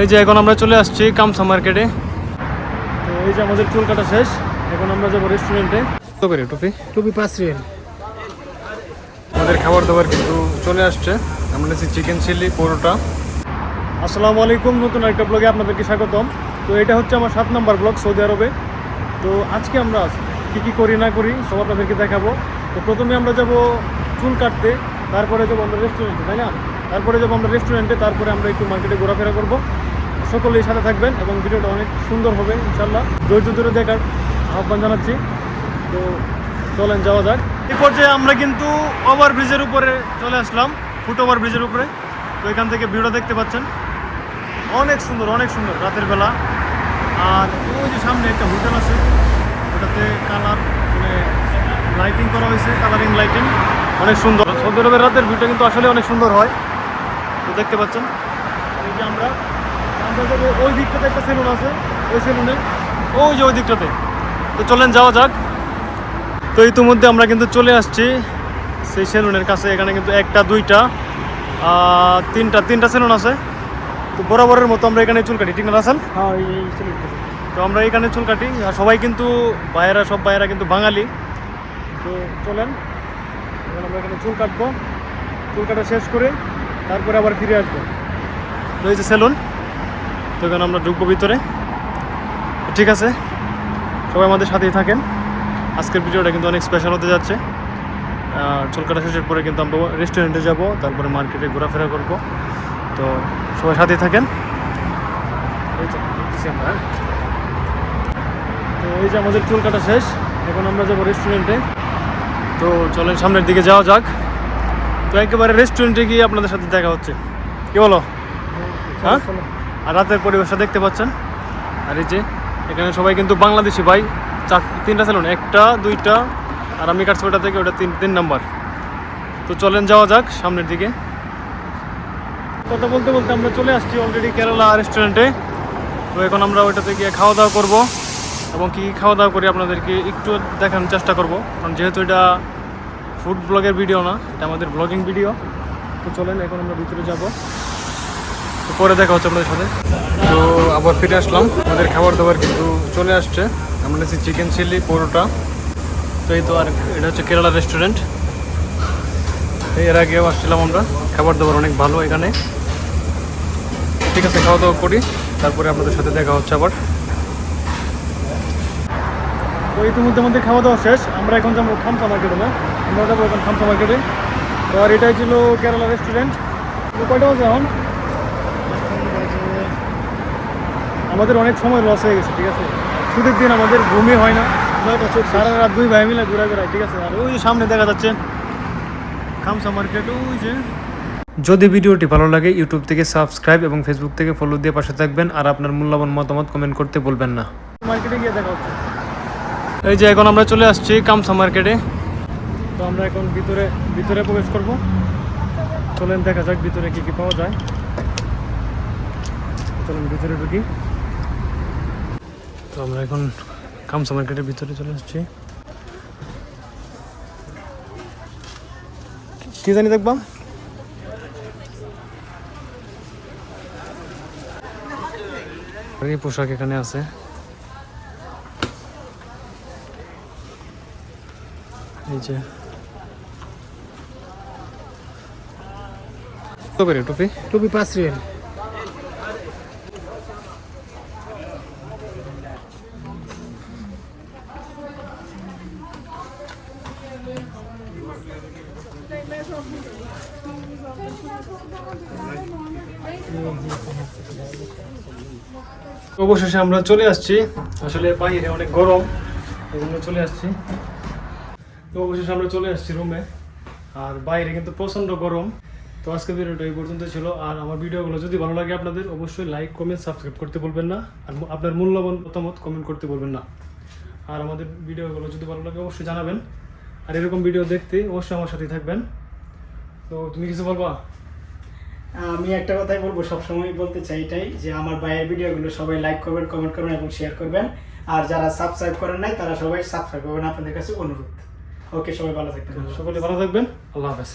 এই যে এখন আমরা চলে আসছি কামসা মার্কেটে। তো এই যে আমাদের চুল কাটা শেষ, এখন আমরা যাবো রেস্টুরেন্টে। টুপি টুপি 5 রিয়াল। আমাদের খাবার দাবার কিন্তু চলে আসছে। আমরা নিয়েছি চিকেন চিলি, পরোটা। আসসালামু আলাইকুম, নতুন একটা ব্লগে আপনাদেরকে স্বাগতম। তো এটা হচ্ছে আমার 7 নম্বর ব্লগ সৌদি আরবে। তো আজকে আমরা কী করি না করি সব আপনাদেরকে দেখাবো। তো প্রথমে আমরা যাব চুল কাটতে, তারপরে যাবো আমরা রেস্টুরেন্টে, তাই না? তারপরে যাবো আমরা রেস্টুরেন্টে, তারপরে আমরা একটু মার্কেটে ঘোরাফেরা করবো। সকলেই সাথে থাকবেন এবং ভিডিওটা অনেক সুন্দর হবে ইনশাল্লাহ। ধৈর্য ধরে দেখার আহ্বান জানাচ্ছি। তো চলেন যাওয়া যাক। এই পর্যায়ে আমরা কিন্তু ওভারব্রিজের উপরে চলে আসলাম, ফুট ওভার ব্রিজের উপরে। তো এখান থেকে ভিডিও দেখতে পাচ্ছেন, অনেক সুন্দর রাতের বেলা। আর ওই যে সামনে একটা হোটেল আছে, ওটাতে কালার মানে লাইটিং করা হয়েছে, কালারিং লাইটিং, অনেক সুন্দর। সৌদি আরবের রাতের ভিউটা কিন্তু আসলে অনেক সুন্দর হয়। তো দেখতে পাচ্ছেন এই যে আমরা যাবো ওই দিকটাতে, একটা সেলুন আছে, ওই সেলুনে ওই যে ওই দিকটাতে। তো চলেন যাওয়া যাক। তো ইতিমধ্যে আমরা কিন্তু চলে আসছি সেই সেলুনের কাছে। এখানে কিন্তু একটা, দুইটা, তিনটা সেলুন আছে। তো বরাবরের মতো আমরা এখানে চুল কাটি, ঠিক না রাসেল? হ্যাঁ, এই সেলুন। তো আমরা এখানে চুল কাটি, আর সবাই কিন্তু সব ভাইয়েরা কিন্তু বাঙালি। তো চলেন এখন আমরা এখানে চুল কাটবো, চুল কাটা শেষ করে তারপরে আবার ফিরে আসবো। তো এই যে সেলুন, তো এখানে আমরা ঢুকবো ভিতরে। ঠিক আছে, সবাই আমাদের সাথেই থাকেন। আজকের ভিডিওটা কিন্তু অনেক স্পেশাল হতে যাচ্ছে। চুল কাটা শেষের পরে কিন্তু আমরা রেস্টুরেন্টে যাব, তারপরে মার্কেটে ঘোরাফেরা করব। তো সবাই সাথেই থাকেন। এই যে দেখতেছি আমরা। তো এই যে আমাদের চুল কাটা শেষ, এখন আমরা যাবো রেস্টুরেন্টে। তো চলেন সামনের দিকে যাওয়া যাক। তো একেবারে রেস্টুরেন্টে গিয়ে আপনাদের সাথে দেখা হচ্ছে, কি বলো? হ্যাঁ, আর রাতের পরিবেশটা দেখতে পাচ্ছেন। আর এই যে এখানে সবাই কিন্তু বাংলাদেশি ভাই। তিনটা সেলুন, একটা, দুইটা, আর আমি কাটছি ওটা থেকে, ওটা তিন নাম্বার। তো চলেন যাওয়া যাক সামনের দিকে। কথা বলতে বলতে আমরা চলে আসছি অলরেডি কেরালা রেস্টুরেন্টে। তো এখন আমরা ওইটাতে গিয়ে খাওয়া দাওয়া করবো, এবং কী খাওয়া দাওয়া করি আপনাদেরকে একটু দেখানোর চেষ্টা করব। কারণ যেহেতু এটা ফুড ব্লগের ভিডিও না, এটা আমাদের ব্লগিং ভিডিও। তো চলেন এখন আমরা ভিতরে যাব, তো পরে দেখা হচ্ছে আপনাদের সাথে। তো আবার ফিরে আসলাম, আমাদের খাবার দাবার কিন্তু চলে আসছে। আমরা নিয়েছি চিকেন চিলি, পরোটা। তো এই তো, আর এটা হচ্ছে কেরালা রেস্টুরেন্ট। এর আগেও আসছিলাম আমরা, খাবার দাবার অনেক ভালো এখানে। ঠিক আছে, খাওয়া দাওয়া করি, তারপরে আপনাদের সাথে দেখা হচ্ছে আবার। তো ইতিমধ্যে আমাদের খাওয়া দাওয়া শেষ, আমরা এখন যাবো খামসা মার্কেটে। না, আমরা যাবো এখন খামসা মার্কেটে। তো আর এটাই ছিল কেরালা রেস্টুরেন্ট। তো কয়টা বাজে এখন? আমাদের অনেক সময় লস হয়ে গেছে, ঠিক আছে? ছুটির দিন আমাদের ঘুমই হয় না, সারা রাত 2 ভাই মিলে ঘুরা, ঠিক আছে? আর ওই যে সামনে দেখা যাচ্ছে খামসা মার্কেট, ওই যে। যদি ভিডিওটি ভালো লাগে ইউটিউব থেকে সাবস্ক্রাইব এবং ফেসবুক থেকে ফলো দিয়ে পাশে থাকবেন। আর আপনার মূল্যবান মতামত কমেন্ট করতে ভুলবেন না। মার্কেটে গিয়ে দেখা হচ্ছে। এই যে এখন আমরা চলে আসছি কামসা মার্কেটে। তো আমরা এখন ভিতরে প্রবেশ করব। চলেন দেখা যাক ভিতরে কি কি পাওয়া যায়। চলেন ভিতরে ঢুকি। তো আমরা এখন কামসা মার্কেটের ভিতরে চলে আসছি। কি জানি দেখবা, এই পোশাক এখানে আছে। এই যে টুপি 5 রিয়াল। অবশেষে আমরা চলে আসছি। আসলে বাইরে অনেক গরম, এই জন্য চলে আসছি। তো অবশেষে আমরা চলে আসছি রুমে, আর বাইরে কিন্তু প্রচণ্ড গরম। তো আজকের ভিডিওটা এই পর্যন্ত ছিল। আর আমার ভিডিওগুলো যদি ভালো লাগে আপনাদের, অবশ্যই লাইক, কমেন্ট, সাবস্ক্রাইব করতে বলবেন না। আর আপনার মূল্যবান মতামত কমেন্ট করতে বলবেন না। আর আমাদের ভিডিওগুলো যদি ভালো লাগে অবশ্যই জানাবেন। আর এরকম ভিডিও দেখতে অবশ্যই আমার সাথেই থাকবেন। তো তুমি কিছু বলবা? আমি একটা কথাই বলবো, সবসময় বলতে চাই এটাই, যে আমার ভাইয়ের ভিডিওগুলো সবাই লাইক করবেন, কমেন্ট করবেন এবং শেয়ার করবেন। আর যারা সাবস্ক্রাইব করেন নাই তারা সবাই সাবস্ক্রাইব করবেন, আপনাদের কাছে অনুরোধ। ওকে, সবাই ভালো থাকবেন। সকলে ভালো থাকবেন। আল্লাহ হাফেজ।